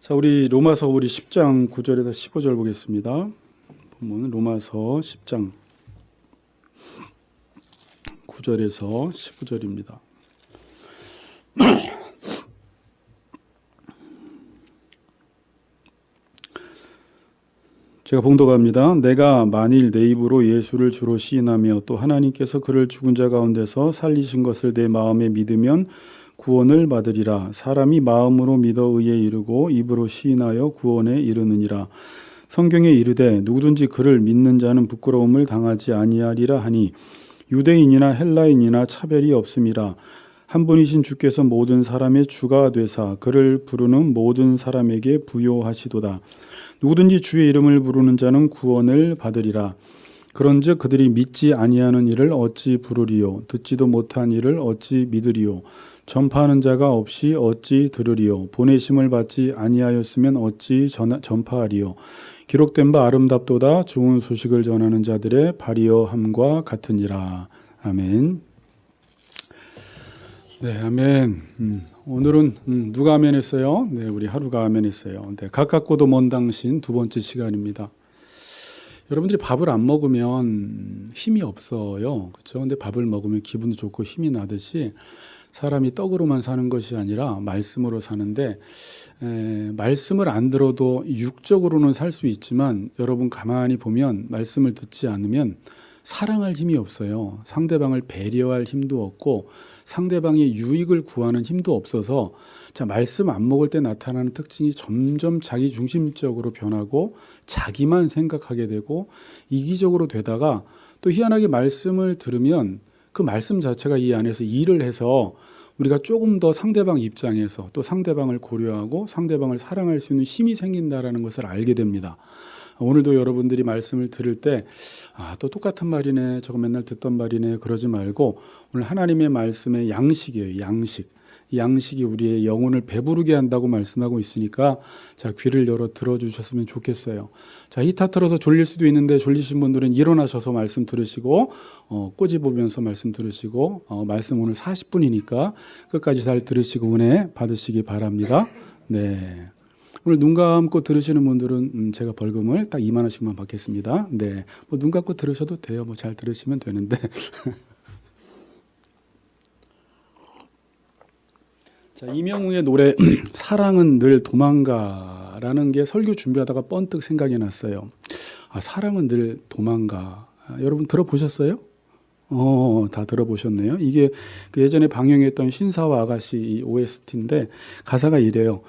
자, 우리 로마서 우리 10장 9절에서 15절 보겠습니다. 본문 로마서 10장 9절에서 15절입니다. 제가 봉독합니다. 내가 만일 내 입으로 예수를 주로 시인하며 또 하나님께서 그를 죽은 자 가운데서 살리신 것을 내 마음에 믿으면 구원을 받으리라. 사람이 마음으로 믿어 의에 이르고 입으로 시인하여 구원에 이르느니라. 성경에 이르되 누구든지 그를 믿는 자는 부끄러움을 당하지 아니하리라 하니 유대인이나 헬라인이나 차별이 없음이라. 한 분이신 주께서 모든 사람의 주가 되사 그를 부르는 모든 사람에게 부요하시도다. 누구든지 주의 이름을 부르는 자는 구원을 받으리라. 그런즉 그들이 믿지 아니하는 일을 어찌 부르리요? 듣지도 못한 일을 어찌 믿으리요? 전파하는 자가 없이 어찌 들으리요? 보내심을 받지 아니하였으면 어찌 전파하리요? 기록된 바 아름답도다. 좋은 소식을 전하는 자들의 발이어함과 같으니라. 아멘. 네, 아멘. 오늘은 누가 아멘 했어요? 네, 우리 하루가 아멘 했어요. 네, 가깝고도 먼 당신 두 번째 시간입니다. 여러분들이 밥을 안 먹으면 힘이 없어요. 그렇죠? 근데 밥을 먹으면 기분도 좋고 힘이 나듯이 사람이 떡으로만 사는 것이 아니라 말씀으로 사는데 말씀을 안 들어도 육적으로는 살 수 있지만 여러분 가만히 보면 말씀을 듣지 않으면 사랑할 힘이 없어요. 상대방을 배려할 힘도 없고 상대방의 유익을 구하는 힘도 없어서 자, 말씀 안 먹을 때 나타나는 특징이 점점 자기 중심적으로 변하고 자기만 생각하게 되고 이기적으로 되다가 또 희한하게 말씀을 들으면 그 말씀 자체가 이 안에서 일을 해서 우리가 조금 더 상대방 입장에서 또 상대방을 고려하고 상대방을 사랑할 수 있는 힘이 생긴다라는 것을 알게 됩니다. 오늘도 여러분들이 말씀을 들을 때 또 똑같은 말이네, 저거 맨날 듣던 말이네 그러지 말고 오늘 하나님의 말씀의 양식이에요. 양식. 이 양식이 우리의 영혼을 배부르게 한다고 말씀하고 있으니까 자, 귀를 열어 들어주셨으면 좋겠어요. 자, 히타 틀어서 졸릴 수도 있는데 졸리신 분들은 일어나셔서 말씀 들으시고 꼬집으면서 말씀 들으시고 말씀 오늘 40분이니까 끝까지 잘 들으시고 은혜 받으시기 바랍니다. 네. 오늘 눈 감고 들으시는 분들은 제가 벌금을 딱 2만 원씩만 받겠습니다. 네, 뭐 눈 감고 들으셔도 돼요. 뭐 잘 들으시면 되는데. 자, 이명웅의 노래 사랑은 늘 도망가라는 게 설교 준비하다가 번뜩 생각이 났어요. 사랑은 늘 도망가. 여러분 들어보셨어요? 다 들어보셨네요. 이게 그 예전에 방영했던 신사와 아가씨 OST인데 가사가 이래요.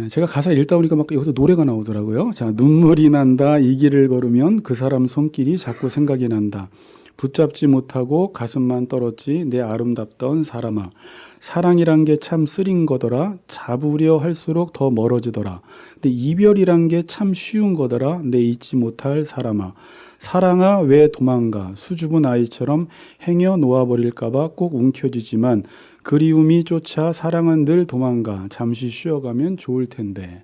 제가 가사 읽다 보니까 막 여기서 노래가 나오더라고요. 자, 눈물이 난다. 이 길을 걸으면 그 사람 손길이 자꾸 생각이 난다. 붙잡지 못하고 가슴만 떨었지 내 아름답던 사람아. 사랑이란 게 참 쓰린 거더라. 잡으려 할수록 더 멀어지더라. 근데 이별이란 게 참 쉬운 거더라. 내 잊지 못할 사람아. 사랑아 왜 도망가. 수줍은 아이처럼 행여 놓아버릴까봐 꼭 움켜쥐지만 그리움이 쫓아 사랑은 늘 도망가. 잠시 쉬어가면 좋을 텐데.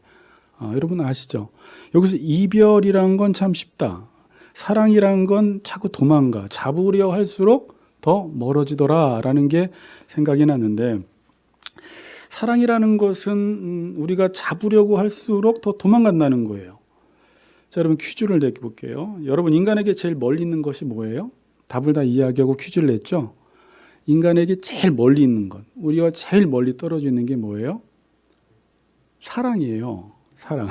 여러분 아시죠? 여기서 이별이란 건 참 쉽다. 사랑이란 건 자꾸 도망가. 잡으려 할수록 더 멀어지더라라는 게 생각이 났는데 사랑이라는 것은 우리가 잡으려고 할수록 더 도망간다는 거예요. 자, 여러분 퀴즈를 내볼게요. 여러분 인간에게 제일 멀리 있는 것이 뭐예요? 답을 다 이야기하고 퀴즈를 냈죠? 인간에게 제일 멀리 있는 것, 우리와 제일 멀리 떨어져 있는 게 뭐예요? 사랑이에요. 사랑.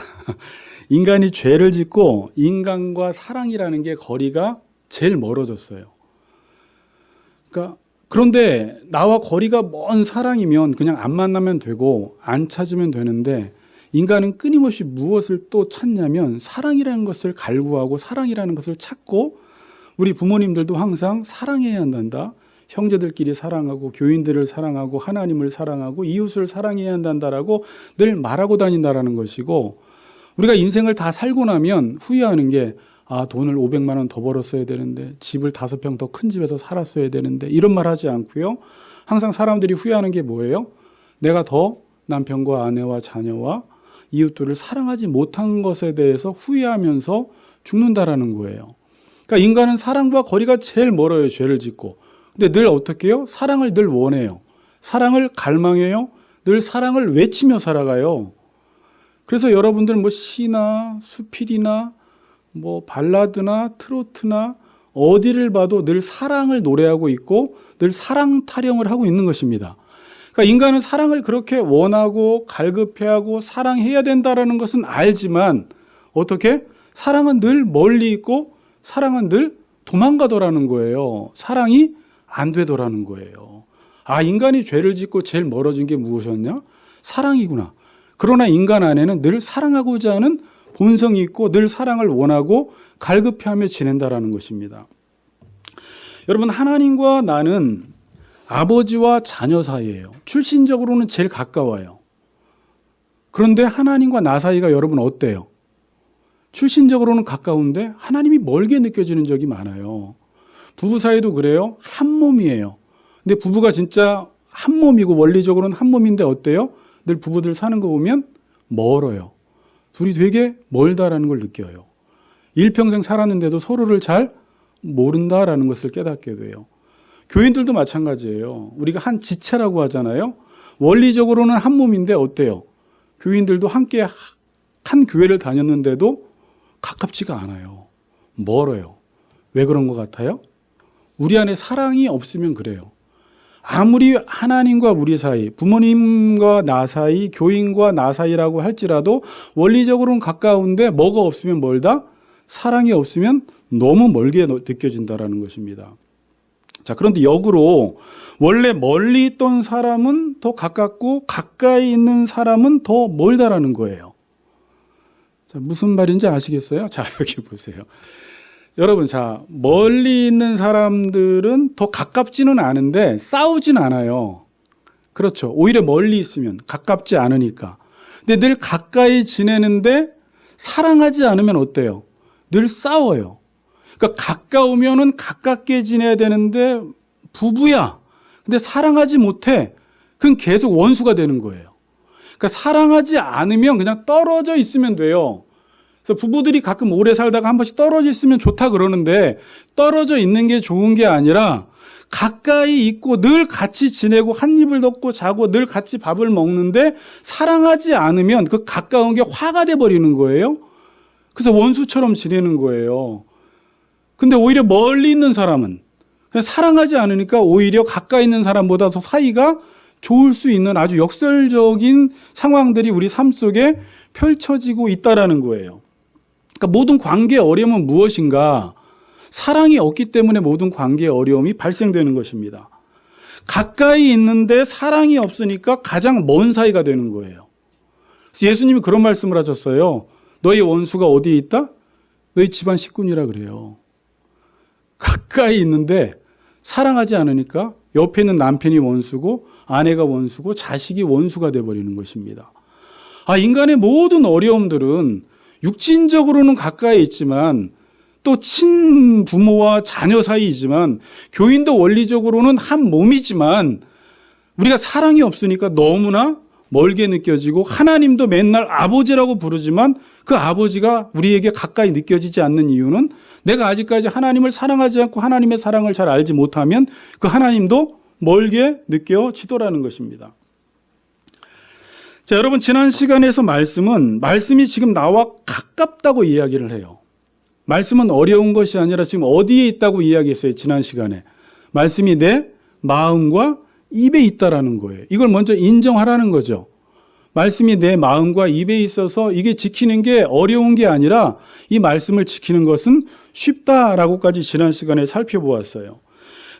인간이 죄를 짓고 인간과 사랑이라는 게 거리가 제일 멀어졌어요. 그런데 나와 거리가 먼 사랑이면 그냥 안 만나면 되고 안 찾으면 되는데 인간은 끊임없이 무엇을 또 찾냐면 사랑이라는 것을 갈구하고 사랑이라는 것을 찾고 우리 부모님들도 항상 사랑해야 한단다. 형제들끼리 사랑하고 교인들을 사랑하고 하나님을 사랑하고 이웃을 사랑해야 한다라고 늘 말하고 다닌다라는 것이고 우리가 인생을 다 살고 나면 후회하는 게 돈을 500만 원 더 벌었어야 되는데 집을 5평 더 큰 집에서 살았어야 되는데 이런 말 하지 않고요. 항상 사람들이 후회하는 게 뭐예요? 내가 더 남편과 아내와 자녀와 이웃들을 사랑하지 못한 것에 대해서 후회하면서 죽는다라는 거예요. 그러니까 인간은 사랑과 거리가 제일 멀어요. 죄를 짓고. 근데 늘 어떻게 해요? 사랑을 늘 원해요. 사랑을 갈망해요. 늘 사랑을 외치며 살아가요. 그래서 여러분들 뭐 시나 수필이나 뭐 발라드나 트로트나 어디를 봐도 늘 사랑을 노래하고 있고 늘 사랑 타령을 하고 있는 것입니다. 그러니까 인간은 사랑을 그렇게 원하고 갈급해하고 사랑해야 된다라는 것은 알지만 어떻게? 사랑은 늘 멀리 있고 사랑은 늘 도망가더라는 거예요. 사랑이 안 되더라는 거예요. 아, 인간이 죄를 짓고 제일 멀어진 게 무엇이었냐? 사랑이구나. 그러나 인간 안에는 늘 사랑하고자 하는 본성이 있고 늘 사랑을 원하고 갈급해하며 지낸다라는 것입니다. 여러분, 하나님과 나는 아버지와 자녀 사이예요. 출신적으로는 제일 가까워요. 그런데 하나님과 나 사이가 여러분 어때요? 출신적으로는 가까운데 하나님이 멀게 느껴지는 적이 많아요. 부부 사이도 그래요. 한 몸이에요. 근데 부부가 진짜 한 몸이고 원리적으로는 한 몸인데 어때요? 늘 부부들 사는 거 보면 멀어요. 둘이 되게 멀다라는 걸 느껴요. 일평생 살았는데도 서로를 잘 모른다라는 것을 깨닫게 돼요. 교인들도 마찬가지예요. 우리가 한 지체라고 하잖아요. 원리적으로는 한 몸인데 어때요? 교인들도 함께 한 교회를 다녔는데도 가깝지가 않아요. 멀어요. 왜 그런 것 같아요? 우리 안에 사랑이 없으면 그래요. 아무리 하나님과 우리 사이, 부모님과 나 사이, 교인과 나 사이라고 할지라도 원리적으로는 가까운데 뭐가 없으면 멀다? 사랑이 없으면 너무 멀게 느껴진다라는 것입니다. 자, 그런데 역으로 원래 멀리 있던 사람은 더 가깝고 가까이 있는 사람은 더 멀다라는 거예요. 자, 무슨 말인지 아시겠어요? 자, 여기 보세요. 여러분, 자, 멀리 있는 사람들은 더 가깝지는 않은데 싸우진 않아요. 그렇죠. 오히려 멀리 있으면 가깝지 않으니까. 근데 늘 가까이 지내는데 사랑하지 않으면 어때요? 늘 싸워요. 그러니까 가까우면은 가깝게 지내야 되는데 부부야. 근데 사랑하지 못해. 그건 계속 원수가 되는 거예요. 그러니까 사랑하지 않으면 그냥 떨어져 있으면 돼요. 그래서 부부들이 가끔 오래 살다가 한 번씩 떨어져 있으면 좋다 그러는데 떨어져 있는 게 좋은 게 아니라 가까이 있고 늘 같이 지내고 한 입을 덮고 자고 늘 같이 밥을 먹는데 사랑하지 않으면 그 가까운 게 화가 돼 버리는 거예요. 그래서 원수처럼 지내는 거예요. 근데 오히려 멀리 있는 사람은 그냥 사랑하지 않으니까 오히려 가까이 있는 사람보다 더 사이가 좋을 수 있는 아주 역설적인 상황들이 우리 삶 속에 펼쳐지고 있다라는 거예요. 그러니까 모든 관계의 어려움은 무엇인가? 사랑이 없기 때문에 모든 관계의 어려움이 발생되는 것입니다. 가까이 있는데 사랑이 없으니까 가장 먼 사이가 되는 거예요. 예수님이 그런 말씀을 하셨어요. 너희 원수가 어디에 있다? 너희 집안 식구니라 그래요. 가까이 있는데 사랑하지 않으니까 옆에 있는 남편이 원수고 아내가 원수고 자식이 원수가 돼버리는 것입니다. 아, 인간의 모든 어려움들은 육신적으로는 가까이 있지만 또 친부모와 자녀 사이이지만 교인도 원리적으로는 한 몸이지만 우리가 사랑이 없으니까 너무나 멀게 느껴지고 하나님도 맨날 아버지라고 부르지만 그 아버지가 우리에게 가까이 느껴지지 않는 이유는 내가 아직까지 하나님을 사랑하지 않고 하나님의 사랑을 잘 알지 못하면 그 하나님도 멀게 느껴지더라는 것입니다. 자, 여러분, 지난 시간에서 말씀이 지금 나와 가깝다고 이야기를 해요. 말씀은 어려운 것이 아니라 지금 어디에 있다고 이야기했어요. 지난 시간에. 말씀이 내 마음과 입에 있다라는 거예요. 이걸 먼저 인정하라는 거죠. 말씀이 내 마음과 입에 있어서 이게 지키는 게 어려운 게 아니라 이 말씀을 지키는 것은 쉽다라고까지 지난 시간에 살펴보았어요.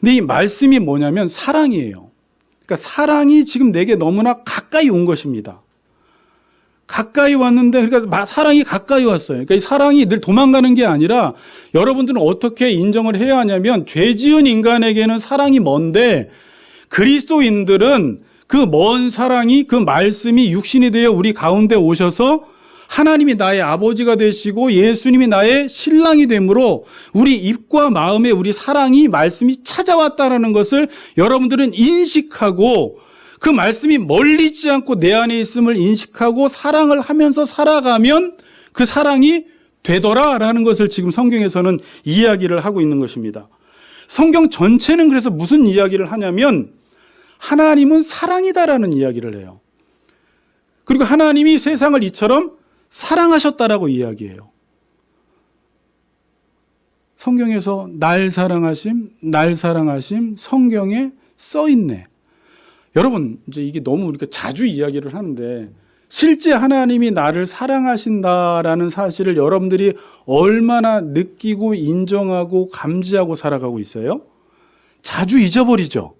근데 이 말씀이 뭐냐면 사랑이에요. 그러니까 사랑이 지금 내게 너무나 가까이 온 것입니다. 가까이 왔는데, 그러니까 사랑이 가까이 왔어요. 그러니까 이 사랑이 늘 도망가는 게 아니라 여러분들은 어떻게 인정을 해야 하냐면 죄 지은 인간에게는 사랑이 먼데 그리스도인들은 그 먼 사랑이 그 말씀이 육신이 되어 우리 가운데 오셔서 하나님이 나의 아버지가 되시고 예수님이 나의 신랑이 되므로 우리 입과 마음에 우리 사랑이 말씀이 찾아왔다는 것을 여러분들은 인식하고 그 말씀이 멀리 있지 않고 내 안에 있음을 인식하고 사랑을 하면서 살아가면 그 사랑이 되더라라는 것을 지금 성경에서는 이야기를 하고 있는 것입니다. 성경 전체는 그래서 무슨 이야기를 하냐면 하나님은 사랑이다라는 이야기를 해요. 그리고 하나님이 세상을 이처럼 사랑하셨다라고 이야기해요. 성경에서 날 사랑하심 성경에 써 있네. 여러분, 이제 이게 너무 우리가 자주 이야기를 하는데 실제 하나님이 나를 사랑하신다라는 사실을 여러분들이 얼마나 느끼고 인정하고 감지하고 살아가고 있어요? 자주 잊어버리죠.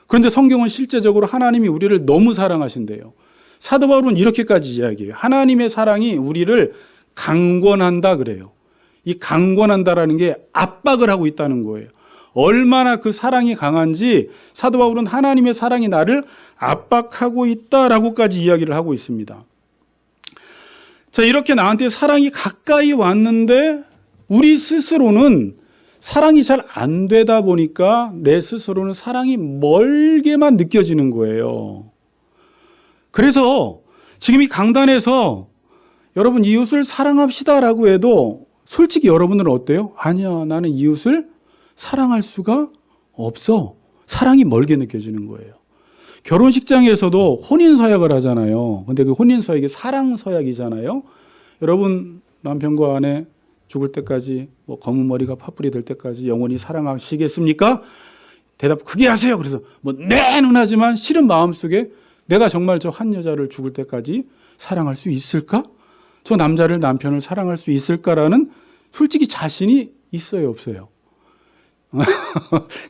그런데 성경은 실제적으로 하나님이 우리를 너무 사랑하신대요. 사도 바울은 이렇게까지 이야기해요. 하나님의 사랑이 우리를 강권한다 그래요. 이 강권한다라는 게 압박을 하고 있다는 거예요. 얼마나 그 사랑이 강한지 사도 바울은 하나님의 사랑이 나를 압박하고 있다라고까지 이야기를 하고 있습니다. 자, 이렇게 나한테 사랑이 가까이 왔는데 우리 스스로는 사랑이 잘 안 되다 보니까 내 스스로는 사랑이 멀게만 느껴지는 거예요. 그래서 지금 이 강단에서 여러분 이웃을 사랑합시다라고 해도 솔직히 여러분들은 어때요? 아니야, 나는 이웃을 사랑할 수가 없어. 사랑이 멀게 느껴지는 거예요. 결혼식장에서도 혼인서약을 하잖아요. 근데 그 혼인서약이 사랑서약이잖아요. 여러분 남편과 아내 죽을 때까지 검은 머리가 파뿌리 될 때까지 영원히 사랑하시겠습니까? 대답 크게 하세요. 그래서 네는 하지만 실은 마음속에 내가 정말 저 한 여자를 죽을 때까지 사랑할 수 있을까? 저 남자를 남편을 사랑할 수 있을까라는 솔직히 자신이 있어요, 없어요?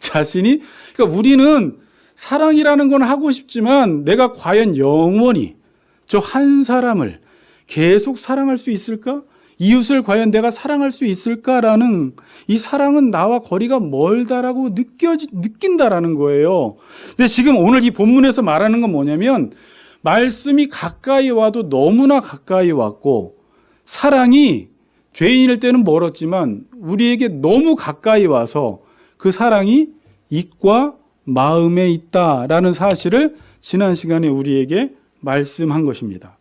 자신이, 그러니까 우리는 사랑이라는 건 하고 싶지만 내가 과연 영원히 저 한 사람을 계속 사랑할 수 있을까? 이웃을 과연 내가 사랑할 수 있을까라는 이 사랑은 나와 거리가 멀다라고 느낀다라는 거예요. 근데 지금 오늘 이 본문에서 말하는 건 뭐냐면 말씀이 가까이 와도 너무나 가까이 왔고 사랑이 죄인일 때는 멀었지만 우리에게 너무 가까이 와서 그 사랑이 입과 마음에 있다라는 사실을 지난 시간에 우리에게 말씀한 것입니다.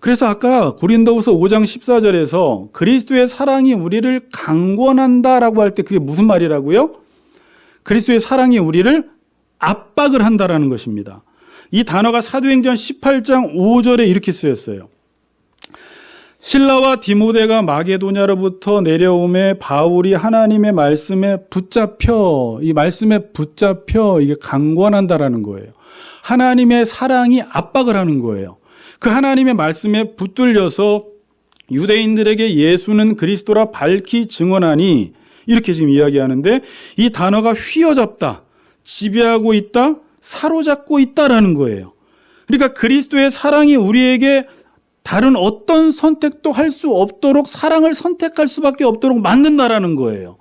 그래서 아까 고린도후서 5장 14절에서 그리스도의 사랑이 우리를 강권한다라고 할 때 그게 무슨 말이라고요? 그리스도의 사랑이 우리를 압박을 한다라는 것입니다. 이 단어가 사도행전 18장 5절에 이렇게 쓰였어요. 실라와 디모데가 마게도냐로부터 내려오매 바울이 하나님의 말씀에 붙잡혀, 이 말씀에 붙잡혀 이게 강권한다라는 거예요. 하나님의 사랑이 압박을 하는 거예요. 그 하나님의 말씀에 붙들려서 유대인들에게 예수는 그리스도라 밝히 증언하니 이렇게 지금 이야기하는데 이 단어가 휘어잡다, 지배하고 있다, 사로잡고 있다라는 거예요. 그러니까 그리스도의 사랑이 우리에게 다른 어떤 선택도 할 수 없도록 사랑을 선택할 수밖에 없도록 만든다라는 거예요.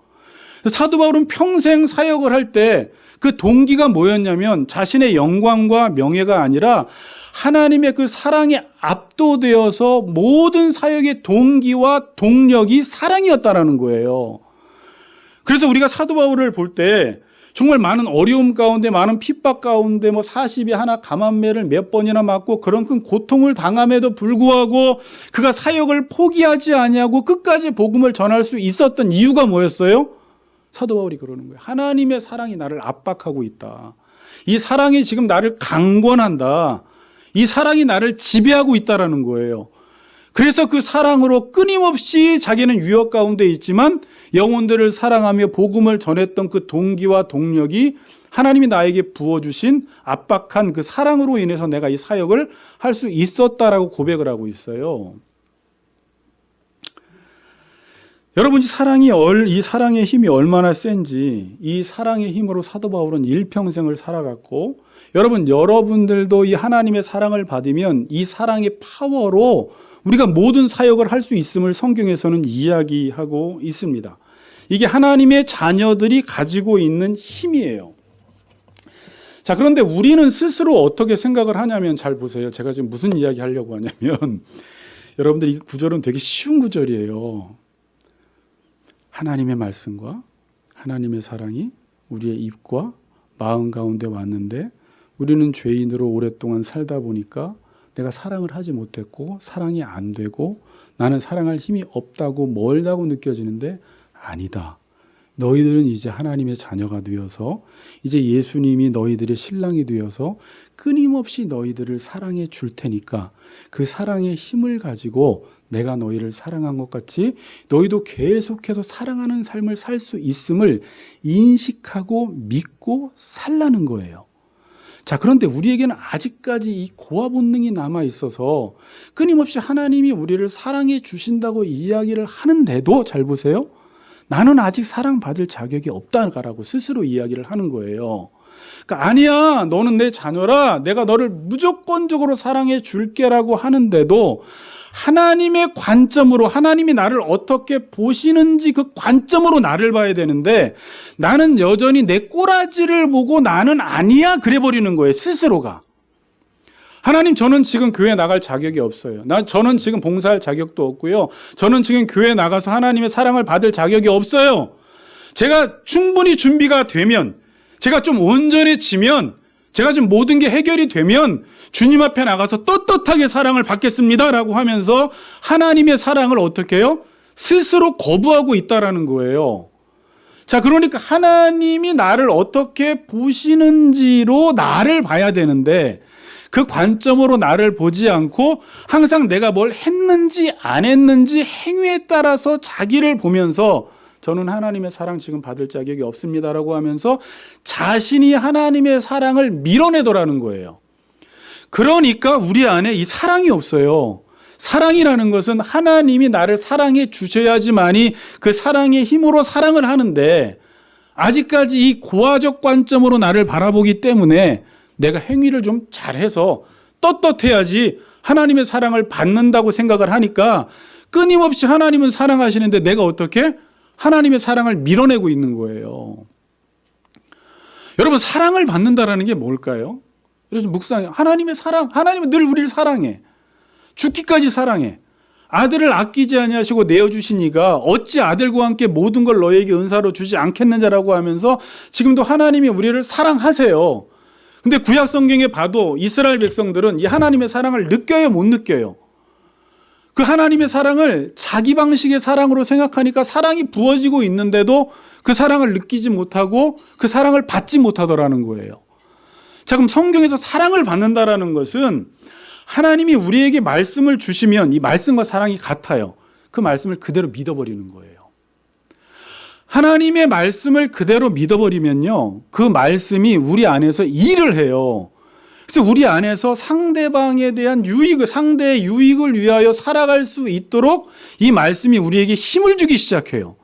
사도 바울은 평생 사역을 할 때 그 동기가 뭐였냐면 자신의 영광과 명예가 아니라 하나님의 그 사랑에 압도되어서 모든 사역의 동기와 동력이 사랑이었다라는 거예요. 그래서 우리가 사도 바울을 볼 때 정말 많은 어려움 가운데 많은 핍박 가운데 40이 하나 감암매를 몇 번이나 맞고 그런 큰 고통을 당함에도 불구하고 그가 사역을 포기하지 아니하고 끝까지 복음을 전할 수 있었던 이유가 뭐였어요? 사도 바울이 그러는 거예요. 하나님의 사랑이 나를 압박하고 있다. 이 사랑이 지금 나를 강권한다. 이 사랑이 나를 지배하고 있다라는 거예요. 그래서 그 사랑으로 끊임없이 자기는 유혹 가운데 있지만 영혼들을 사랑하며 복음을 전했던 그 동기와 동력이 하나님이 나에게 부어주신 압박한 그 사랑으로 인해서 내가 이 사역을 할 수 있었다라고 고백을 하고 있어요. 여러분 이 사랑의 힘이 얼마나 센지 이 사랑의 힘으로 사도 바울은 일평생을 살아갔고 여러분들도 이 하나님의 사랑을 받으면 이 사랑의 파워로 우리가 모든 사역을 할 수 있음을 성경에서는 이야기하고 있습니다. 이게 하나님의 자녀들이 가지고 있는 힘이에요. 자, 그런데 우리는 스스로 어떻게 생각을 하냐면 잘 보세요. 제가 지금 무슨 이야기 하려고 하냐면 여러분들 이 구절은 되게 쉬운 구절이에요. 하나님의 말씀과 하나님의 사랑이 우리의 입과 마음 가운데 왔는데 우리는 죄인으로 오랫동안 살다 보니까 내가 사랑을 하지 못했고 사랑이 안 되고 나는 사랑할 힘이 없다고 멀다고 느껴지는데 아니다. 너희들은 이제 하나님의 자녀가 되어서 이제 예수님이 너희들의 신랑이 되어서 끊임없이 너희들을 사랑해 줄 테니까 그 사랑의 힘을 가지고 내가 너희를 사랑한 것 같이 너희도 계속해서 사랑하는 삶을 살 수 있음을 인식하고 믿고 살라는 거예요. 자, 그런데 우리에게는 아직까지 이 고아 본능이 남아 있어서 끊임없이 하나님이 우리를 사랑해 주신다고 이야기를 하는데도 잘 보세요. 나는 아직 사랑받을 자격이 없다라고 스스로 이야기를 하는 거예요. 그러니까 아니야, 너는 내 자녀라, 내가 너를 무조건적으로 사랑해 줄게라고 하는데도 하나님의 관점으로, 하나님이 나를 어떻게 보시는지 그 관점으로 나를 봐야 되는데 나는 여전히 내 꼬라지를 보고 나는 아니야 그래 버리는 거예요, 스스로가. 하나님, 저는 지금 교회 나갈 자격이 없어요. 저는 지금 봉사할 자격도 없고요. 저는 지금 교회 나가서 하나님의 사랑을 받을 자격이 없어요. 제가 충분히 준비가 되면, 제가 좀 온전해지면, 제가 지금 모든 게 해결이 되면 주님 앞에 나가서 떳떳하게 사랑을 받겠습니다라고 하면서 하나님의 사랑을 어떻게 해요? 스스로 거부하고 있다라는 거예요. 자, 그러니까 하나님이 나를 어떻게 보시는지로 나를 봐야 되는데 그 관점으로 나를 보지 않고 항상 내가 뭘 했는지 안 했는지 행위에 따라서 자기를 보면서 저는 하나님의 사랑 지금 받을 자격이 없습니다라고 하면서 자신이 하나님의 사랑을 밀어내더라는 거예요. 그러니까 우리 안에 이 사랑이 없어요. 사랑이라는 것은 하나님이 나를 사랑해 주셔야지만이 그 사랑의 힘으로 사랑을 하는데 아직까지 이 고아적 관점으로 나를 바라보기 때문에 내가 행위를 좀 잘해서 떳떳해야지 하나님의 사랑을 받는다고 생각을 하니까 끊임없이 하나님은 사랑하시는데 내가 어떻게 하나님의 사랑을 밀어내고 있는 거예요. 여러분, 사랑을 받는다라는 게 뭘까요? 그래서 묵상해. 하나님의 사랑, 하나님은 늘 우리를 사랑해. 죽기까지 사랑해. 아들을 아끼지 아니하시고 내어주시니가 어찌 아들과 함께 모든 걸 너에게 은사로 주지 않겠느냐라고 하면서 지금도 하나님이 우리를 사랑하세요. 근데 구약 성경에 봐도 이스라엘 백성들은 이 하나님의 사랑을 느껴요, 못 느껴요? 그 하나님의 사랑을 자기 방식의 사랑으로 생각하니까 사랑이 부어지고 있는데도 그 사랑을 느끼지 못하고 그 사랑을 받지 못하더라는 거예요. 자, 그럼 성경에서 사랑을 받는다라는 것은 하나님이 우리에게 말씀을 주시면 이 말씀과 사랑이 같아요. 그 말씀을 그대로 믿어버리는 거예요. 하나님의 말씀을 그대로 믿어버리면요, 그 말씀이 우리 안에서 일을 해요. 그래서 우리 안에서 상대방에 대한 유익을, 상대의 유익을 위하여 살아갈 수 있도록 이 말씀이 우리에게 힘을 주기 시작해요.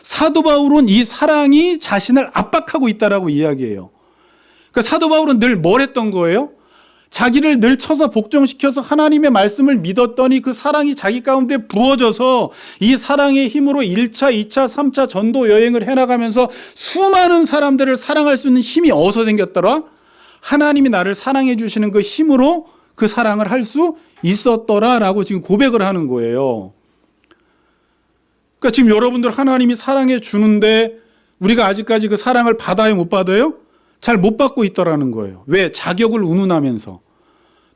사도 바울은 이 사랑이 자신을 압박하고 있다라고 이야기해요. 그러니까 사도 바울은 늘 뭘 했던 거예요? 자기를 늘 쳐서 복종시켜서 하나님의 말씀을 믿었더니 그 사랑이 자기 가운데 부어져서 이 사랑의 힘으로 1차, 2차, 3차 전도 여행을 해나가면서 수많은 사람들을 사랑할 수 있는 힘이 어디서 생겼더라? 하나님이 나를 사랑해 주시는 그 힘으로 그 사랑을 할 수 있었더라라고 지금 고백을 하는 거예요. 그러니까 지금 여러분들 하나님이 사랑해 주는데 우리가 아직까지 그 사랑을 받아요, 못 받아요? 잘 못 받고 있더라는 거예요. 왜? 자격을 운운하면서.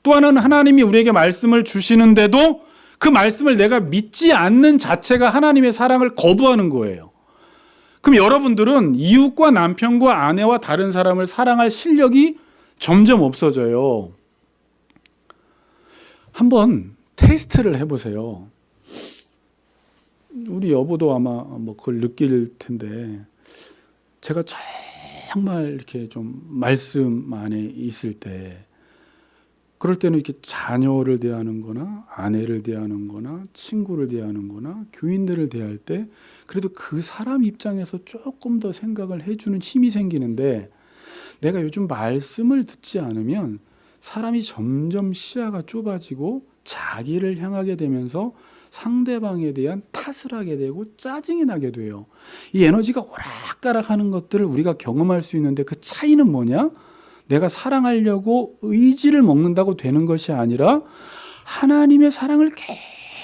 또 하나는 하나님이 우리에게 말씀을 주시는데도 그 말씀을 내가 믿지 않는 자체가 하나님의 사랑을 거부하는 거예요. 그럼 여러분들은 이웃과 남편과 아내와 다른 사람을 사랑할 실력이 점점 없어져요. 한번 테스트를 해보세요. 우리 여보도 아마 뭐 그걸 느낄 텐데, 제가 정말 이렇게 좀 말씀 안에 있을 때, 그럴 때는 이렇게 자녀를 대하는 거나 아내를 대하는 거나 친구를 대하는 거나 교인들을 대할 때 그래도 그 사람 입장에서 조금 더 생각을 해주는 힘이 생기는데, 내가 요즘 말씀을 듣지 않으면 사람이 점점 시야가 좁아지고 자기를 향하게 되면서 상대방에 대한 탓을 하게 되고 짜증이 나게 돼요. 이 에너지가 오락가락하는 것들을 우리가 경험할 수 있는데 그 차이는 뭐냐? 내가 사랑하려고 의지를 먹는다고 되는 것이 아니라 하나님의 사랑을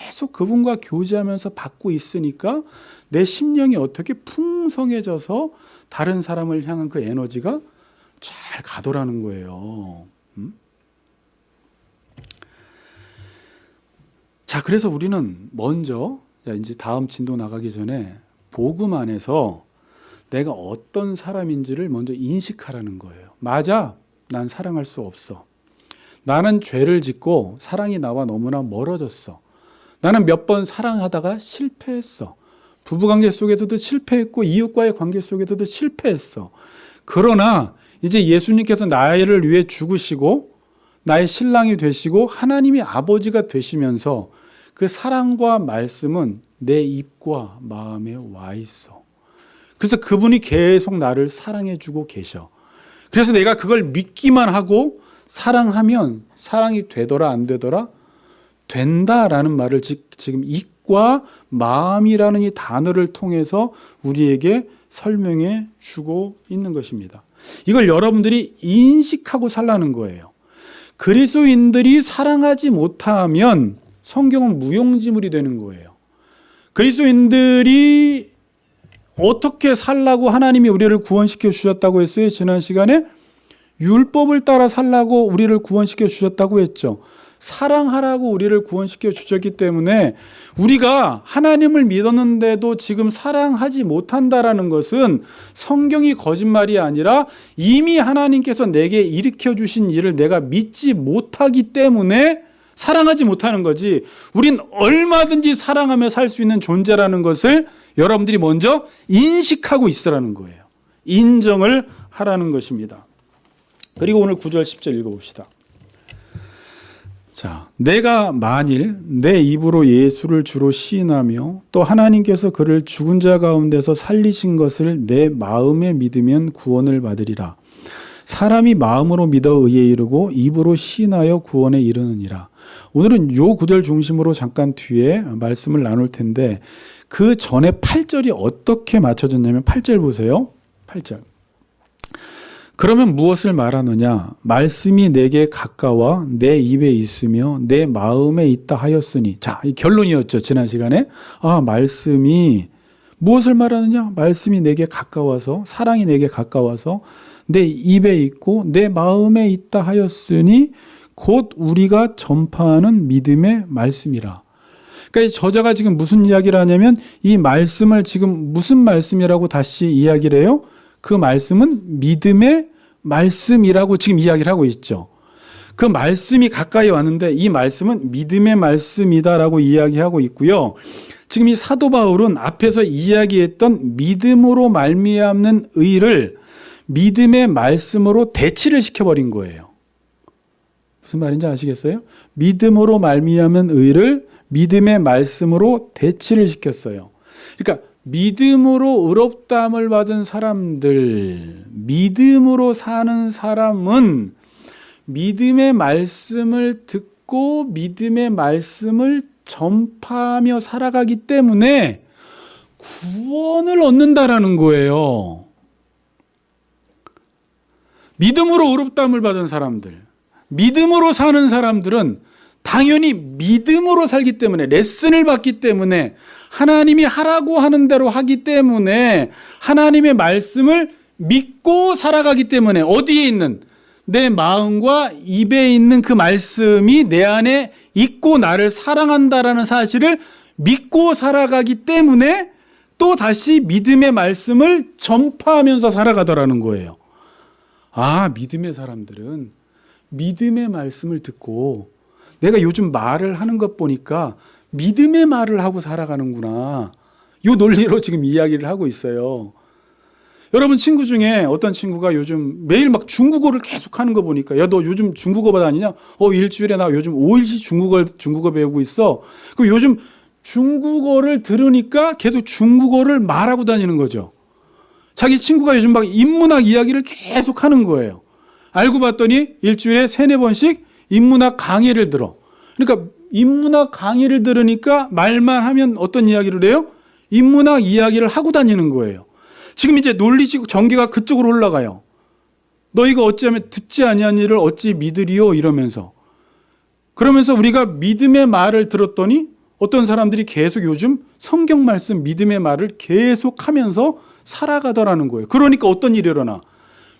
계속 그분과 교제하면서 받고 있으니까 내 심령이 어떻게 풍성해져서 다른 사람을 향한 그 에너지가 잘 가더라는 거예요. 자, 그래서 우리는 먼저 이제 다음 진도 나가기 전에 복음 안에서 내가 어떤 사람인지를 먼저 인식하라는 거예요. 맞아, 난 사랑할 수 없어. 나는 죄를 짓고 사랑이 나와 너무나 멀어졌어. 나는 몇 번 사랑하다가 실패했어. 부부관계 속에서도 실패했고 이웃과의 관계 속에서도 실패했어. 그러나 이제 예수님께서 나를 위해 죽으시고 나의 신랑이 되시고 하나님이 아버지가 되시면서 그 사랑과 말씀은 내 입과 마음에 와 있어. 그래서 그분이 계속 나를 사랑해 주고 계셔. 그래서 내가 그걸 믿기만 하고 사랑하면 사랑이 되더라 안 되더라? 된다라는 말을 지금 입과 마음이라는 이 단어를 통해서 우리에게 설명해 주고 있는 것입니다. 이걸 여러분들이 인식하고 살라는 거예요. 그리스도인들이 사랑하지 못하면 성경은 무용지물이 되는 거예요. 그리스도인들이 어떻게 살라고 하나님이 우리를 구원시켜 주셨다고 했어요? 지난 시간에 율법을 따라 살라고 우리를 구원시켜 주셨다고 했죠. 사랑하라고 우리를 구원시켜 주셨기 때문에 우리가 하나님을 믿었는데도 지금 사랑하지 못한다라는 것은 성경이 거짓말이 아니라 이미 하나님께서 내게 일으켜 주신 일을 내가 믿지 못하기 때문에 사랑하지 못하는 거지. 우린 얼마든지 사랑하며 살 수 있는 존재라는 것을 여러분들이 먼저 인식하고 있으라는 거예요. 인정을 하라는 것입니다. 그리고 오늘 9절 10절 읽어봅시다. 자, 내가 만일 내 입으로 예수를 주로 시인하며 또 하나님께서 그를 죽은 자 가운데서 살리신 것을 내 마음에 믿으면 구원을 받으리라. 사람이 마음으로 믿어 의에 이르고 입으로 시인하여 구원에 이르느니라. 오늘은 요 구절 중심으로 잠깐 뒤에 말씀을 나눌 텐데 그 전에 8절이 어떻게 맞춰졌냐면 8절 보세요. 8절. 그러면 무엇을 말하느냐? 말씀이 내게 가까워 내 입에 있으며 내 마음에 있다 하였으니. 자, 이 결론이었죠. 지난 시간에. 말씀이 무엇을 말하느냐? 말씀이 내게 가까워서, 사랑이 내게 가까워서 내 입에 있고 내 마음에 있다 하였으니 곧 우리가 전파하는 믿음의 말씀이라. 그러니까 이 저자가 지금 무슨 이야기를 하냐면 이 말씀을 지금 무슨 말씀이라고 다시 이야기를 해요? 그 말씀은 믿음의 말씀이라고 지금 이야기를 하고 있죠. 그 말씀이 가까이 왔는데 이 말씀은 믿음의 말씀이다라고 이야기하고 있고요. 지금 이 사도 바울은 앞에서 이야기했던 믿음으로 말미암는 의를 믿음의 말씀으로 대치를 시켜버린 거예요. 무슨 말인지 아시겠어요? 믿음으로 말미암은 의를 믿음의 말씀으로 대치를 시켰어요. 그러니까 믿음으로 의롭다함을 받은 사람들, 믿음으로 사는 사람은 믿음의 말씀을 듣고 믿음의 말씀을 전파하며 살아가기 때문에 구원을 얻는다라는 거예요. 믿음으로 의롭다함을 받은 사람들, 믿음으로 사는 사람들은 당연히 믿음으로 살기 때문에 레슨을 받기 때문에 하나님이 하라고 하는 대로 하기 때문에 하나님의 말씀을 믿고 살아가기 때문에 어디에 있는 내 마음과 입에 있는 그 말씀이 내 안에 있고 나를 사랑한다라는 사실을 믿고 살아가기 때문에 또 다시 믿음의 말씀을 전파하면서 살아가더라는 거예요. 믿음의 사람들은 믿음의 말씀을 듣고 내가 요즘 말을 하는 것 보니까 믿음의 말을 하고 살아가는구나. 이 논리로 지금 이야기를 하고 있어요. 여러분 친구 중에 어떤 친구가 요즘 매일 막 중국어를 계속 하는 거 보니까 야, 너 요즘 중국어 다니냐? 일주일에 나 요즘 5일씩 중국어 배우고 있어. 그럼 요즘 중국어를 들으니까 계속 중국어를 말하고 다니는 거죠. 자기 친구가 요즘 막 인문학 이야기를 계속 하는 거예요. 알고 봤더니 일주일에 3-4번씩 인문학 강의를 들어. 그러니까 인문학 강의를 들으니까 말만 하면 어떤 이야기를 해요? 인문학 이야기를 하고 다니는 거예요. 지금 이제 논리적 전개가 그쪽으로 올라가요. 너희가 어찌하면 듣지 아니한 일을 어찌 믿으리요? 이러면서. 그러면서 우리가 믿음의 말을 들었더니 어떤 사람들이 계속 요즘 성경 말씀 믿음의 말을 계속하면서 살아가더라는 거예요. 그러니까 어떤 일이 일어나?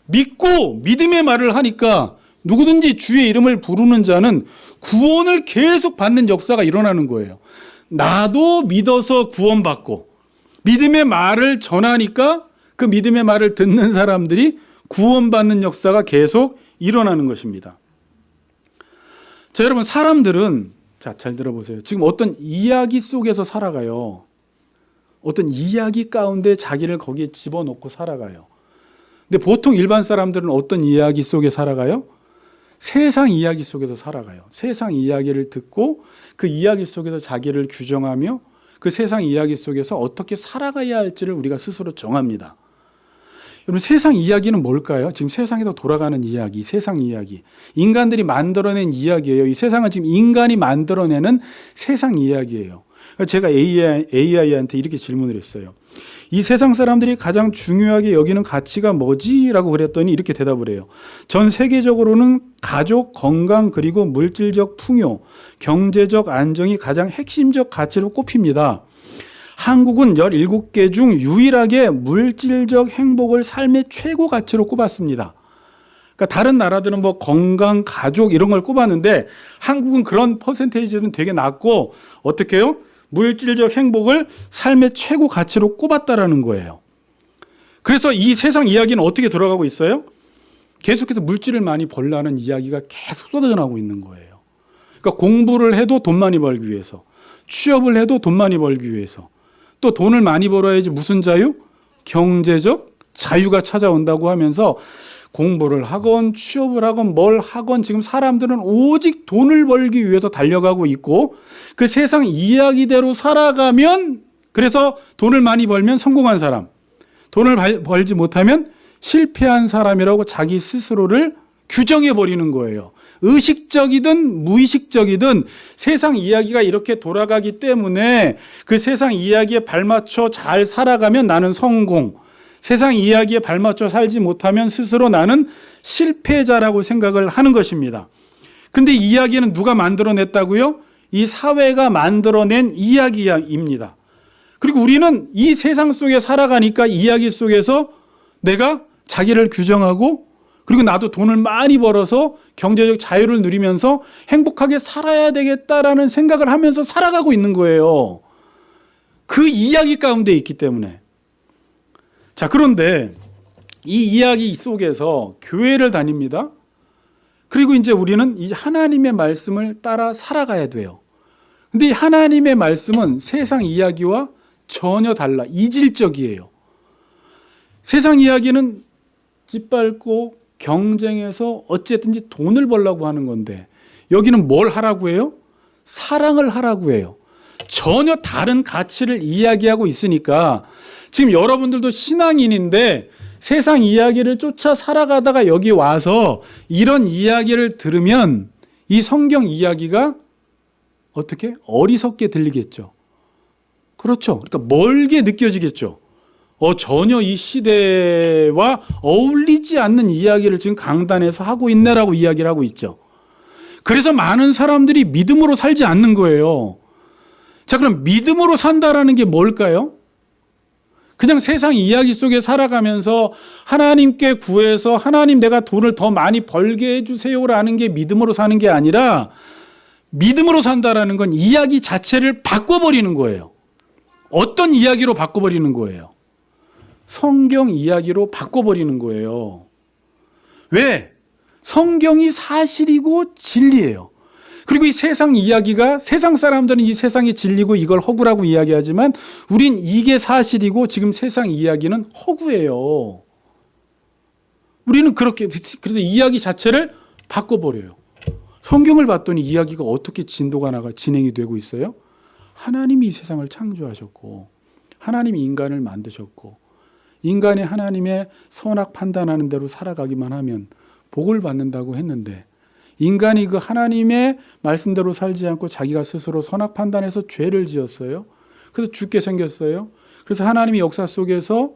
믿고 믿음의 말을 하니까 누구든지 주의 이름을 부르는 자는 구원을 계속 받는 역사가 일어나는 거예요. 나도 믿어서 구원받고 믿음의 말을 전하니까 그 그 믿음의 말을 듣는 사람들이 구원받는 역사가 계속 일어나는 것입니다. 자, 여러분, 사람들은, 자, 잘 들어보세요. 지금 어떤 이야기 속에서 살아가요. 어떤 이야기 가운데 자기를 거기에 집어넣고 살아가요. 근데 보통 일반 사람들은 어떤 이야기 속에 살아가요? 세상 이야기 속에서 살아가요. 세상 이야기를 듣고 그 이야기 속에서 자기를 규정하며 그 세상 이야기 속에서 어떻게 살아가야 할지를 우리가 스스로 정합니다. 여러분, 세상 이야기는 뭘까요? 지금 세상에서 돌아가는 이야기, 세상 이야기. 인간들이 만들어낸 이야기예요. 이 세상은 지금 인간이 만들어내는 세상 이야기예요. 제가 AI한테 이렇게 질문을 했어요. 이 세상 사람들이 가장 중요하게 여기는 가치가 뭐지? 라고 그랬더니 이렇게 대답을 해요. 전 세계적으로는 가족, 건강, 그리고 물질적 풍요, 경제적 안정이 가장 핵심적 가치로 꼽힙니다. 한국은 17개 중 유일하게 물질적 행복을 삶의 최고 가치로 꼽았습니다. 그러니까 다른 나라들은 뭐 건강, 가족 이런 걸 꼽았는데 한국은 그런 퍼센테이지는 되게 낮고 어떻게 해요? 물질적 행복을 삶의 최고 가치로 꼽았다라는 거예요. 그래서 이 세상 이야기는 어떻게 돌아가고 있어요? 계속해서 물질을 많이 벌라는 이야기가 계속 쏟아져 나오고 있는 거예요. 그러니까 공부를 해도 돈 많이 벌기 위해서, 취업을 해도 돈 많이 벌기 위해서, 또 돈을 많이 벌어야지 무슨 자유? 경제적 자유가 찾아온다고 하면서 공부를 하건 취업을 하건 뭘 하건 지금 사람들은 오직 돈을 벌기 위해서 달려가고 있고 그 세상 이야기대로 살아가면 그래서 돈을 많이 벌면 성공한 사람, 돈을 벌지 못하면 실패한 사람이라고 자기 스스로를 규정해 버리는 거예요. 의식적이든 무의식적이든 세상 이야기가 이렇게 돌아가기 때문에 그 세상 이야기에 발맞춰 잘 살아가면 나는 성공, 세상 이야기에 발맞춰 살지 못하면 스스로 나는 실패자라고 생각을 하는 것입니다. 그런데 이 이야기는 누가 만들어냈다고요? 이 사회가 만들어낸 이야기입니다. 그리고 우리는 이 세상 속에 살아가니까 이야기 속에서 내가 자기를 규정하고 그리고 나도 돈을 많이 벌어서 경제적 자유를 누리면서 행복하게 살아야 되겠다라는 생각을 하면서 살아가고 있는 거예요. 그 이야기 가운데 있기 때문에. 자, 그런데 이 이야기 속에서 교회를 다닙니다. 그리고 이제 우리는 이 하나님의 말씀을 따라 살아가야 돼요. 근데 이 하나님의 말씀은 세상 이야기와 전혀 달라. 이질적이에요. 세상 이야기는 짓밟고 경쟁해서 어쨌든지 돈을 벌려고 하는 건데 여기는 뭘 하라고 해요? 사랑을 하라고 해요. 전혀 다른 가치를 이야기하고 있으니까 지금 여러분들도 신앙인인데 세상 이야기를 쫓아 살아가다가 여기 와서 이런 이야기를 들으면 이 성경 이야기가 어떻게? 어리석게 들리겠죠. 그렇죠. 그러니까 멀게 느껴지겠죠. 전혀 이 시대와 어울리지 않는 이야기를 지금 강단에서 하고 있네라고 이야기를 하고 있죠. 그래서 많은 사람들이 믿음으로 살지 않는 거예요. 자, 그럼 믿음으로 산다라는 게 뭘까요? 그냥 세상 이야기 속에 살아가면서 하나님께 구해서 하나님 내가 돈을 더 많이 벌게 해주세요라는 게 믿음으로 사는 게 아니라 믿음으로 산다라는 건 이야기 자체를 바꿔버리는 거예요. 어떤 이야기로 바꿔버리는 거예요? 성경 이야기로 바꿔버리는 거예요. 왜? 성경이 사실이고 진리예요. 그리고 이 세상 이야기가 세상 사람들은 이 세상이 진리고 이걸 허구라고 이야기하지만 우린 이게 사실이고 지금 세상 이야기는 허구예요. 우리는 그렇게 그래서 이야기 자체를 바꿔버려요. 성경을 봤더니 이야기가 어떻게 진행이 되고 있어요? 하나님이 이 세상을 창조하셨고 하나님이 인간을 만드셨고 인간이 하나님의 선악 판단하는 대로 살아가기만 하면 복을 받는다고 했는데 인간이 그 하나님의 말씀대로 살지 않고 자기가 스스로 선악 판단해서 죄를 지었어요. 그래서 죽게 생겼어요. 그래서 하나님이 역사 속에서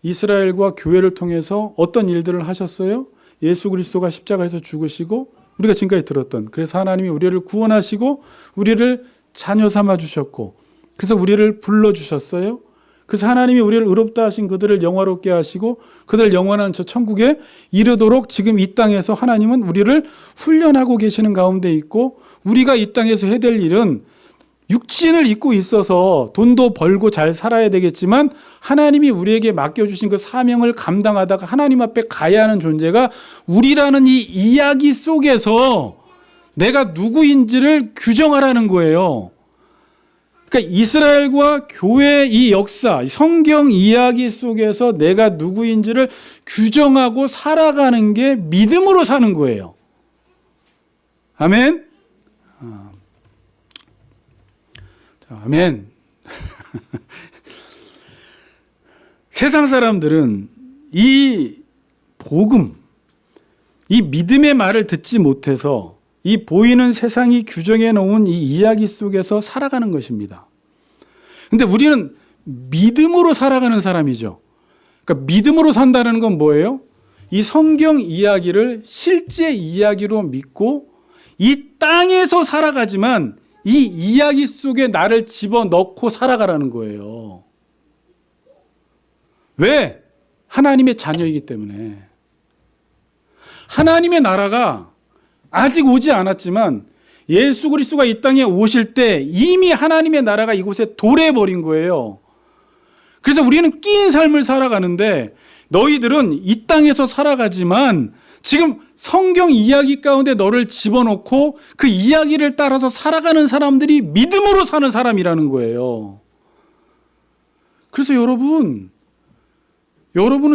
이스라엘과 교회를 통해서 어떤 일들을 하셨어요? 예수 그리스도가 십자가에서 죽으시고 우리가 지금까지 들었던 그래서 하나님이 우리를 구원하시고 우리를 자녀 삼아 주셨고 그래서 우리를 불러주셨어요. 그래서 하나님이 우리를 의롭다 하신 그들을 영화롭게 하시고 그들 영원한 저 천국에 이르도록 지금 이 땅에서 하나님은 우리를 훈련하고 계시는 가운데 있고 우리가 이 땅에서 해야 될 일은 육신을 입고 있어서 돈도 벌고 잘 살아야 되겠지만 하나님이 우리에게 맡겨주신 그 사명을 감당하다가 하나님 앞에 가야 하는 존재가 우리라는 이 이야기 속에서 내가 누구인지를 규정하라는 거예요. 그러니까 이스라엘과 교회의 이 역사, 성경 이야기 속에서 내가 누구인지를 규정하고 살아가는 게 믿음으로 사는 거예요. 아멘? 자, 아멘. 세상 사람들은 이 복음, 이 믿음의 말을 듣지 못해서 이 보이는 세상이 규정해 놓은 이 이야기 속에서 살아가는 것입니다. 근데 우리는 믿음으로 살아가는 사람이죠. 그러니까 믿음으로 산다는 건 뭐예요? 이 성경 이야기를 실제 이야기로 믿고 이 땅에서 살아가지만 이 이야기 속에 나를 집어넣고 살아가라는 거예요. 왜? 하나님의 자녀이기 때문에. 하나님의 나라가 아직 오지 않았지만 예수 그리스도가 이 땅에 오실 때 이미 하나님의 나라가 이곳에 도래해버린 거예요. 그래서 우리는 끼인 삶을 살아가는데 너희들은 이 땅에서 살아가지만 지금 성경 이야기 가운데 너를 집어넣고 그 이야기를 따라서 살아가는 사람들이 믿음으로 사는 사람이라는 거예요. 그래서 여러분은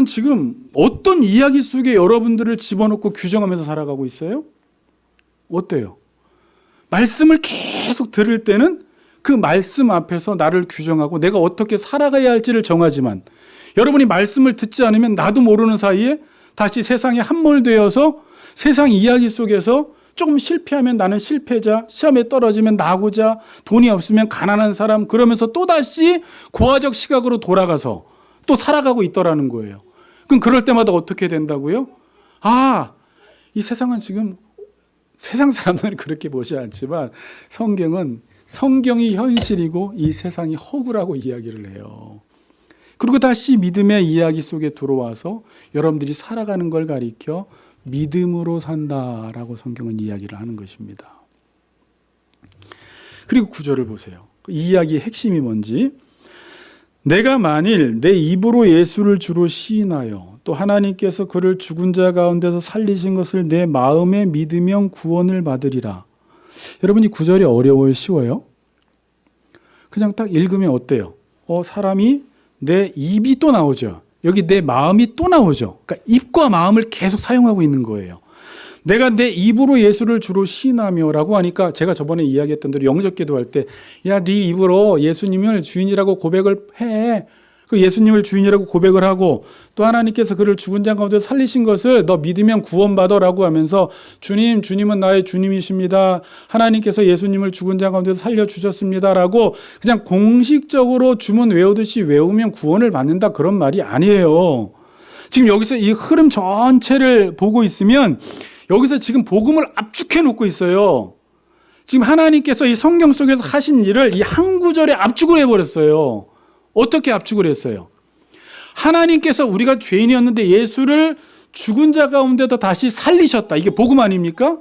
지금 어떤 이야기 속에 여러분들을 집어넣고 규정하면서 살아가고 있어요? 어때요? 말씀을 계속 들을 때는 그 말씀 앞에서 나를 규정하고 내가 어떻게 살아가야 할지를 정하지만 여러분이 말씀을 듣지 않으면 나도 모르는 사이에 다시 세상에 함몰되어서 세상 이야기 속에서 조금 실패하면 나는 실패자, 시험에 떨어지면 나고자, 돈이 없으면 가난한 사람, 그러면서 또다시 고아적 시각으로 돌아가서 또 살아가고 있더라는 거예요. 그럼 그럴 때마다 어떻게 된다고요? 이 세상은 지금 세상 사람들은 그렇게 보지 않지만 성경이 현실이고 이 세상이 허구라고 이야기를 해요. 그리고 다시 믿음의 이야기 속에 들어와서 여러분들이 살아가는 걸 가리켜 믿음으로 산다라고 성경은 이야기를 하는 것입니다. 그리고 9절을 보세요. 이 이야기의 핵심이 뭔지. 내가 만일 내 입으로 예수를 주로 시인하여 또 하나님께서 그를 죽은 자 가운데서 살리신 것을 내 마음에 믿으면 구원을 받으리라. 여러분 이 구절이 어려워요? 쉬워요? 그냥 딱 읽으면 어때요? 사람이 내 입이 또 나오죠. 여기 내 마음이 또 나오죠. 그러니까 입과 마음을 계속 사용하고 있는 거예요. 내가 내 입으로 예수를 주로 시인하며 라고 하니까 제가 저번에 이야기했던 대로 영접 기도할 때 네 입으로 예수님을 주인이라고 고백을 해. 그 예수님을 주인이라고 고백을 하고 또 하나님께서 그를 죽은 자 가운데 살리신 것을 너 믿으면 구원받아라고 하면서 주님은 나의 주님이십니다. 하나님께서 예수님을 죽은 자 가운데 살려주셨습니다라고 그냥 공식적으로 주문 외우듯이 외우면 구원을 받는다 그런 말이 아니에요. 지금 여기서 이 흐름 전체를 보고 있으면 여기서 지금 복음을 압축해 놓고 있어요. 지금 하나님께서 이 성경 속에서 하신 일을 이 한 구절에 압축을 해버렸어요. 어떻게 압축을 했어요? 하나님께서 우리가 죄인이었는데 예수를 죽은 자 가운데도 다시 살리셨다. 이게 복음 아닙니까?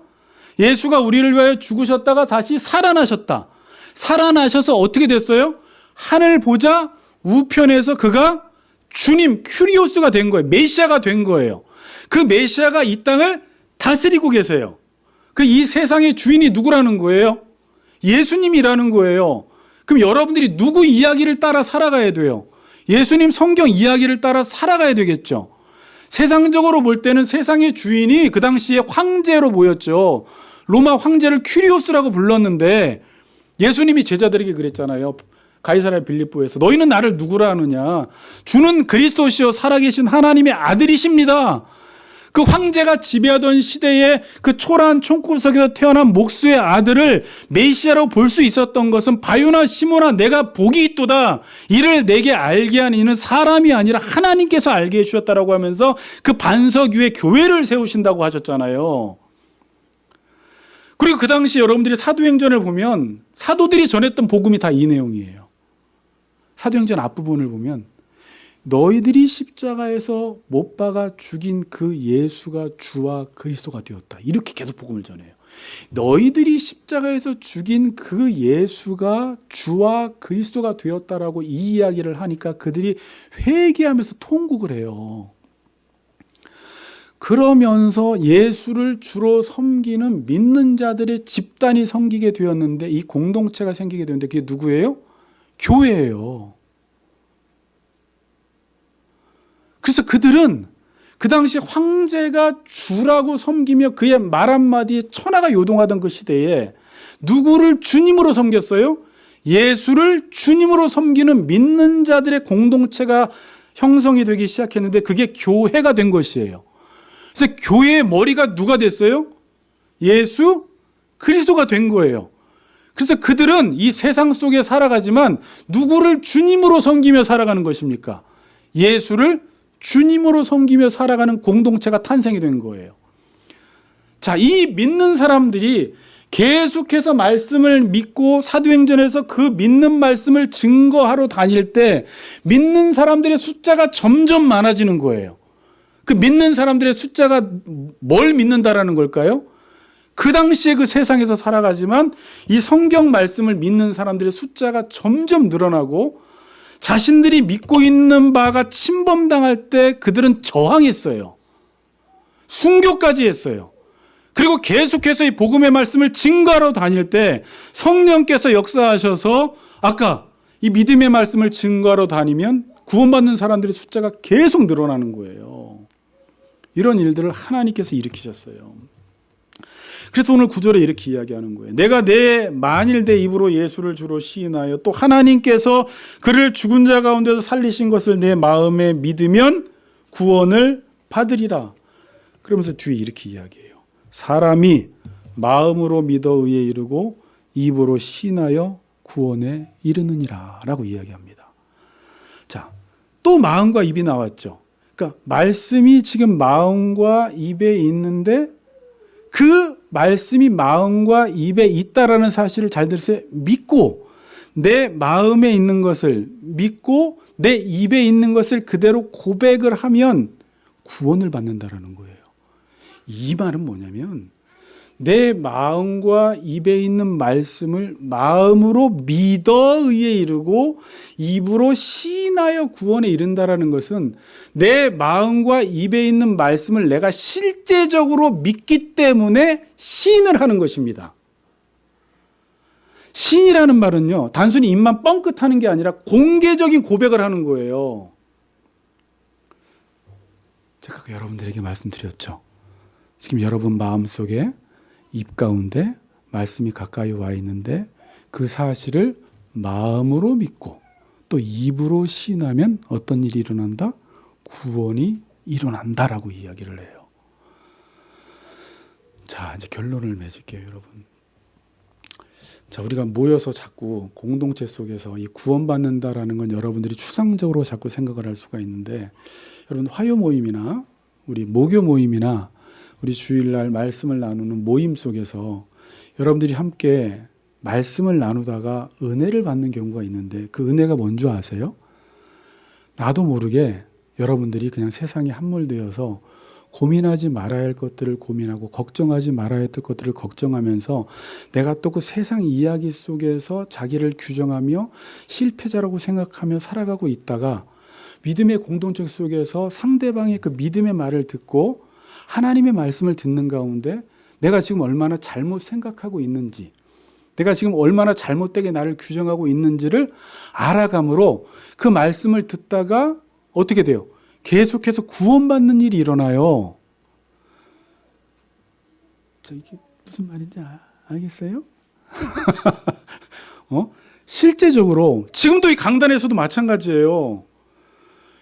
예수가 우리를 위하여 죽으셨다가 다시 살아나셨다. 살아나셔서 어떻게 됐어요? 하늘 보좌 우편에서 그가 주님, 큐리오스가 된 거예요. 메시아가 된 거예요. 그 메시아가 이 땅을 다스리고 계세요. 그 이 세상의 주인이 누구라는 거예요? 예수님이라는 거예요. 그럼 여러분들이 누구 이야기를 따라 살아가야 돼요? 예수님 성경 이야기를 따라 살아가야 되겠죠. 세상적으로 볼 때는 세상의 주인이 그 당시에 황제로 보였죠. 로마 황제를 큐리오스라고 불렀는데 예수님이 제자들에게 그랬잖아요. 가이사랴 빌립보에서 너희는 나를 누구라 하느냐? 주는 그리스도시요 살아계신 하나님의 아들이십니다. 그 황제가 지배하던 시대에 그 초라한 총구석에서 태어난 목수의 아들을 메시아로 볼 수 있었던 것은 바요나 시모나 내가 복이 있도다. 이를 내게 알게 한 이는 사람이 아니라 하나님께서 알게 해주셨다라고 하면서 그 반석 위에 교회를 세우신다고 하셨잖아요. 그리고 그 당시 여러분들이 사도행전을 보면 사도들이 전했던 복음이 다 이 내용이에요. 사도행전 앞부분을 보면 너희들이 십자가에서 못 박아 죽인 그 예수가 주와 그리스도가 되었다. 이렇게 계속 복음을 전해요. 너희들이 십자가에서 죽인 그 예수가 주와 그리스도가 되었다라고 이 이야기를 하니까 그들이 회개하면서 통곡을 해요. 그러면서 예수를 주로 섬기는 믿는 자들의 집단이 생기게 되었는데, 이 공동체가 생기게 되었는데 그게 누구예요? 교회예요. 그래서 그들은 그 당시 황제가 주라고 섬기며 그의 말 한마디에 천하가 요동하던 그 시대에 누구를 주님으로 섬겼어요? 예수를 주님으로 섬기는 믿는 자들의 공동체가 형성이 되기 시작했는데 그게 교회가 된 것이에요. 그래서 교회의 머리가 누가 됐어요? 예수 그리스도가 된 거예요. 그래서 그들은 이 세상 속에 살아가지만 누구를 주님으로 섬기며 살아가는 것입니까? 예수를 주님으로 섬기며 살아가는 공동체가 탄생이 된 거예요. 자, 이 믿는 사람들이 계속해서 말씀을 믿고 사도행전에서 그 믿는 말씀을 증거하러 다닐 때 믿는 사람들의 숫자가 점점 많아지는 거예요. 그 믿는 사람들의 숫자가 뭘 믿는다라는 걸까요? 그 당시에 그 세상에서 살아가지만 이 성경 말씀을 믿는 사람들의 숫자가 점점 늘어나고 자신들이 믿고 있는 바가 침범당할 때 그들은 저항했어요. 순교까지 했어요. 그리고 계속해서 이 복음의 말씀을 증거하러 다닐 때 성령께서 역사하셔서 아까 이 믿음의 말씀을 증거하러 다니면 구원받는 사람들의 숫자가 계속 늘어나는 거예요. 이런 일들을 하나님께서 일으키셨어요. 그래서 오늘 9절에 이렇게 이야기하는 거예요. 내가 만일 내 입으로 예수를 주로 시인하여 또 하나님께서 그를 죽은 자 가운데서 살리신 것을 내 마음에 믿으면 구원을 받으리라. 그러면서 뒤에 이렇게 이야기해요. 사람이 마음으로 믿어 의에 이르고 입으로 시인하여 구원에 이르느니라 라고 이야기합니다. 자, 또 마음과 입이 나왔죠. 그러니까 말씀이 지금 마음과 입에 있는데 그 말씀이 마음과 입에 있다라는 사실을 잘 들으세요. 믿고 내 마음에 있는 것을 믿고 내 입에 있는 것을 그대로 고백을 하면 구원을 받는다라는 거예요. 이 말은 뭐냐면 내 마음과 입에 있는 말씀을 마음으로 믿어 의에 이르고 입으로 시인하여 구원에 이른다라는 것은 내 마음과 입에 있는 말씀을 내가 실제적으로 믿기 때문에 시인을 하는 것입니다. 시인이라는 말은요, 단순히 입만 뻥끗하는 게 아니라 공개적인 고백을 하는 거예요. 제가 여러분들에게 말씀드렸죠. 지금 여러분 마음속에 입 가운데 말씀이 가까이 와 있는데 그 사실을 마음으로 믿고 또 입으로 시인하면 어떤 일이 일어난다? 구원이 일어난다라고 이야기를 해요. 자, 이제 결론을 맺을게요, 여러분. 자, 우리가 모여서 자꾸 공동체 속에서 이 구원받는다라는 건 여러분들이 추상적으로 자꾸 생각을 할 수가 있는데, 여러분 화요 모임이나 우리 모교 모임이나 우리 주일날 말씀을 나누는 모임 속에서 여러분들이 함께 말씀을 나누다가 은혜를 받는 경우가 있는데 그 은혜가 뭔지 아세요? 나도 모르게 여러분들이 그냥 세상에 함몰되어서 고민하지 말아야 할 것들을 고민하고 걱정하지 말아야 할 것들을 걱정하면서 내가 또 그 세상 이야기 속에서 자기를 규정하며 실패자라고 생각하며 살아가고 있다가 믿음의 공동체 속에서 상대방의 그 믿음의 말을 듣고 하나님의 말씀을 듣는 가운데 내가 지금 얼마나 잘못 생각하고 있는지, 내가 지금 얼마나 잘못되게 나를 규정하고 있는지를 알아감으로 그 말씀을 듣다가 어떻게 돼요? 계속해서 구원받는 일이 일어나요. 이게 무슨 말인지 알겠어요? 실제적으로 지금도 이 강단에서도 마찬가지예요.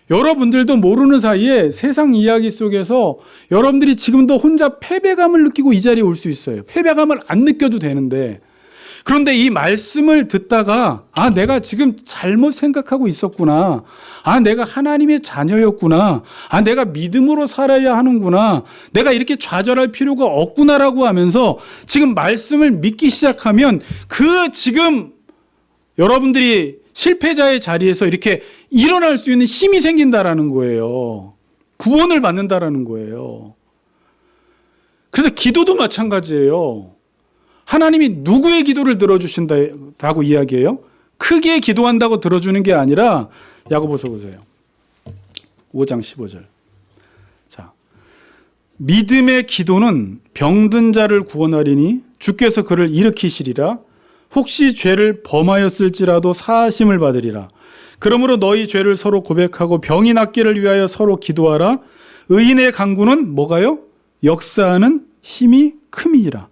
여러분들도 모르는 사이에 세상 이야기 속에서 여러분들이 지금도 혼자 패배감을 느끼고 이 자리에 올 수 있어요. 패배감을 안 느껴도 되는데, 그런데 이 말씀을 듣다가 내가 지금 잘못 생각하고 있었구나. 내가 하나님의 자녀였구나. 내가 믿음으로 살아야 하는구나. 내가 이렇게 좌절할 필요가 없구나라고 하면서 지금 말씀을 믿기 시작하면 그 지금 여러분들이 실패자의 자리에서 이렇게 일어날 수 있는 힘이 생긴다라는 거예요. 구원을 받는다라는 거예요. 그래서 기도도 마찬가지예요. 하나님이 누구의 기도를 들어주신다고 이야기해요? 크게 기도한다고 들어주는 게 아니라 야고보서 보세요. 5장 15절. 자, 믿음의 기도는 병든 자를 구원하리니 주께서 그를 일으키시리라. 혹시 죄를 범하였을지라도 사하심을 받으리라. 그러므로 너희 죄를 서로 고백하고 병이 낫기를 위하여 서로 기도하라. 의인의 간구는 뭐가요? 역사하는 힘이 큼이니라.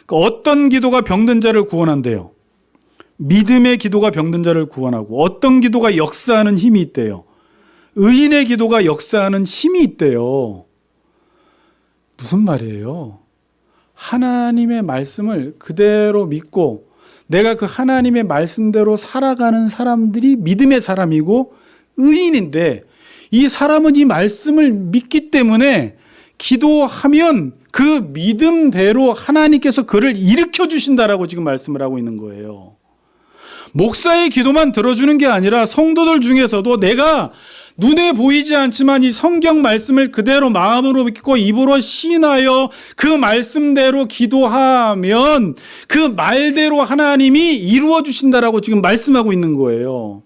그러니까 어떤 기도가 병든 자를 구원한대요? 믿음의 기도가 병든 자를 구원하고, 어떤 기도가 역사하는 힘이 있대요? 의인의 기도가 역사하는 힘이 있대요. 무슨 말이에요? 하나님의 말씀을 그대로 믿고 내가 그 하나님의 말씀대로 살아가는 사람들이 믿음의 사람이고 의인인데, 이 사람은 이 말씀을 믿기 때문에 기도하면 그 믿음대로 하나님께서 그를 일으켜 주신다라고 지금 말씀을 하고 있는 거예요. 목사의 기도만 들어주는 게 아니라 성도들 중에서도 내가 눈에 보이지 않지만 이 성경 말씀을 그대로 마음으로 믿고 입으로 시인하여 그 말씀대로 기도하면 그 말대로 하나님이 이루어 주신다라고 지금 말씀하고 있는 거예요.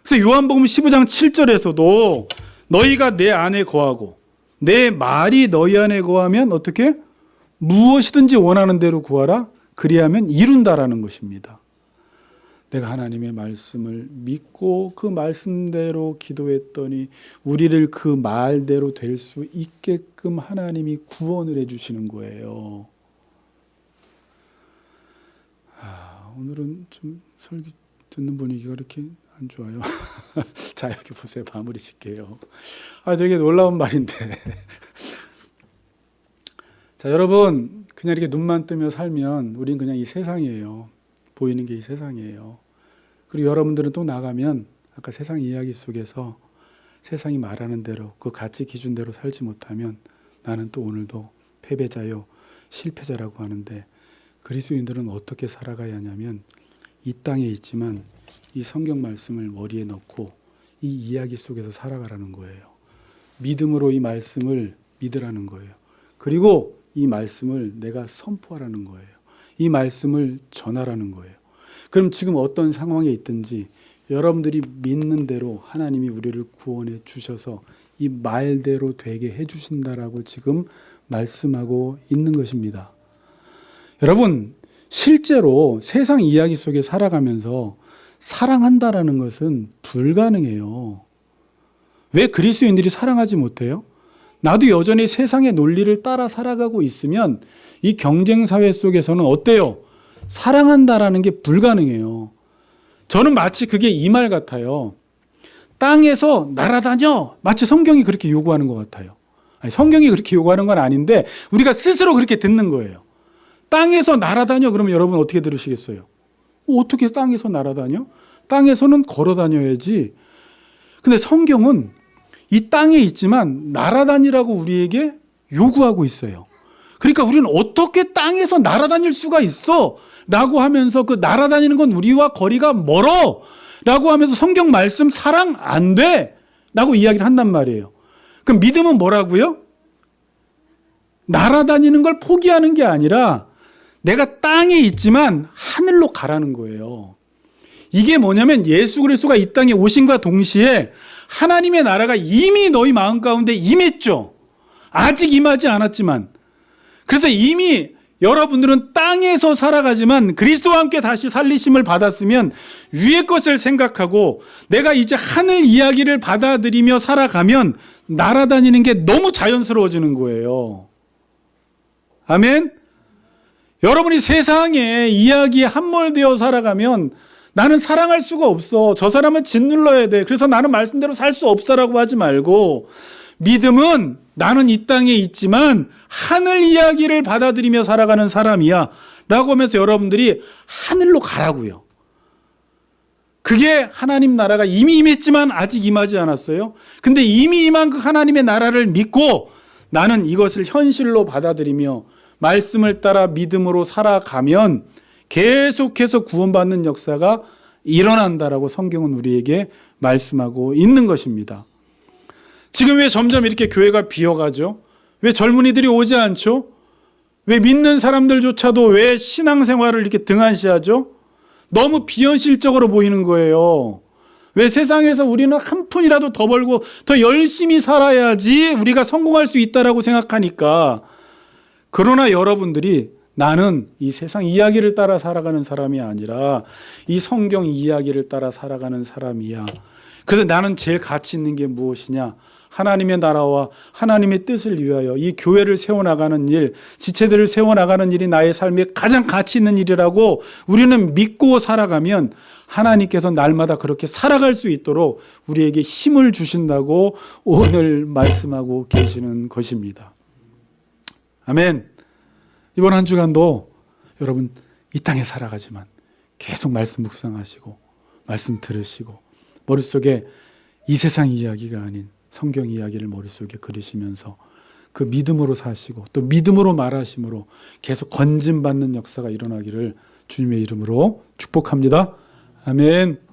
그래서 요한복음 15장 7절에서도 너희가 내 안에 거하고 내 말이 너희 안에 거하면 어떻게? 무엇이든지 원하는 대로 구하라. 그리하면 이룬다라는 것입니다. 내가 하나님의 말씀을 믿고 그 말씀대로 기도했더니 우리를 그 말대로 될 수 있게끔 하나님이 구원을 해주시는 거예요. 오늘은 좀 설교 듣는 분위기가 이렇게 안 좋아요. 자, 여기 보세요. 마무리 짓게요. 되게 놀라운 말인데. 자, 여러분, 그냥 이렇게 눈만 뜨며 살면 우린 그냥 이 세상이에요. 보이는 게 이 세상이에요. 그리고 여러분들은 또 나가면 아까 세상 이야기 속에서 세상이 말하는 대로 그 가치 기준대로 살지 못하면 나는 또 오늘도 패배자요, 실패자라고 하는데, 그리스도인들은 어떻게 살아가야 하냐면 이 땅에 있지만 이 성경 말씀을 머리에 넣고 이 이야기 속에서 살아가라는 거예요. 믿음으로 이 말씀을 믿으라는 거예요. 그리고 이 말씀을 내가 선포하라는 거예요. 이 말씀을 전하라는 거예요. 그럼 지금 어떤 상황에 있든지 여러분들이 믿는 대로 하나님이 우리를 구원해 주셔서 이 말대로 되게 해 주신다라고 지금 말씀하고 있는 것입니다. 여러분, 실제로 세상 이야기 속에 살아가면서 사랑한다라는 것은 불가능해요. 왜 그리스도인들이 사랑하지 못해요? 나도 여전히 세상의 논리를 따라 살아가고 있으면 이 경쟁 사회 속에서는 어때요? 사랑한다라는 게 불가능해요. 저는 마치 그게 이 말 같아요. 땅에서 날아다녀. 마치 성경이 그렇게 요구하는 것 같아요. 아니, 성경이 그렇게 요구하는 건 아닌데 우리가 스스로 그렇게 듣는 거예요. 땅에서 날아다녀. 그러면 여러분 어떻게 들으시겠어요? 어떻게 땅에서 날아다녀? 땅에서는 걸어 다녀야지. 근데 성경은 이 땅에 있지만 날아다니라고 우리에게 요구하고 있어요. 그러니까 우리는 어떻게 땅에서 날아다닐 수가 있어? 라고 하면서 그 날아다니는 건 우리와 거리가 멀어! 라고 하면서 성경 말씀 사랑 안 돼! 라고 이야기를 한단 말이에요. 그럼 믿음은 뭐라고요? 날아다니는 걸 포기하는 게 아니라 내가 땅에 있지만 하늘로 가라는 거예요. 이게 뭐냐면 예수 그리스도가 이 땅에 오신과 동시에 하나님의 나라가 이미 너희 마음 가운데 임했죠. 아직 임하지 않았지만. 그래서 이미 여러분들은 땅에서 살아가지만 그리스도와 함께 다시 살리심을 받았으면 위의 것을 생각하고 내가 이제 하늘 이야기를 받아들이며 살아가면 날아다니는 게 너무 자연스러워지는 거예요. 아멘? 여러분이 세상의 이야기에 함몰되어 살아가면 나는 사랑할 수가 없어. 저 사람은 짓눌러야 돼. 그래서 나는 말씀대로 살 수 없어라고 하지 말고, 믿음은 나는 이 땅에 있지만 하늘 이야기를 받아들이며 살아가는 사람이야 라고 하면서 여러분들이 하늘로 가라고요. 그게 하나님 나라가 이미 임했지만 아직 임하지 않았어요. 근데 이미 임한 그 하나님의 나라를 믿고 나는 이것을 현실로 받아들이며 말씀을 따라 믿음으로 살아가면 계속해서 구원받는 역사가 일어난다라고 성경은 우리에게 말씀하고 있는 것입니다. 지금 왜 점점 이렇게 교회가 비어가죠? 왜 젊은이들이 오지 않죠? 왜 믿는 사람들조차도 왜 신앙생활을 이렇게 등한시하죠? 너무 비현실적으로 보이는 거예요. 왜 세상에서 우리는 한 푼이라도 더 벌고 더 열심히 살아야지 우리가 성공할 수 있다라고 생각하니까. 그러나 여러분들이 나는 이 세상 이야기를 따라 살아가는 사람이 아니라 이 성경 이야기를 따라 살아가는 사람이야. 그래서 나는 제일 가치 있는 게 무엇이냐? 하나님의 나라와 하나님의 뜻을 위하여 이 교회를 세워나가는 일, 지체들을 세워나가는 일이 나의 삶에 가장 가치 있는 일이라고 우리는 믿고 살아가면 하나님께서 날마다 그렇게 살아갈 수 있도록 우리에게 힘을 주신다고 오늘 말씀하고 계시는 것입니다. 아멘. 이번 한 주간도 여러분 이 땅에 살아가지만 계속 말씀 묵상하시고 말씀 들으시고 머릿속에 이 세상 이야기가 아닌 성경 이야기를 머릿속에 그리시면서 그 믿음으로 사시고 또 믿음으로 말하심으로 계속 건짐받는 역사가 일어나기를 주님의 이름으로 축복합니다. 아멘.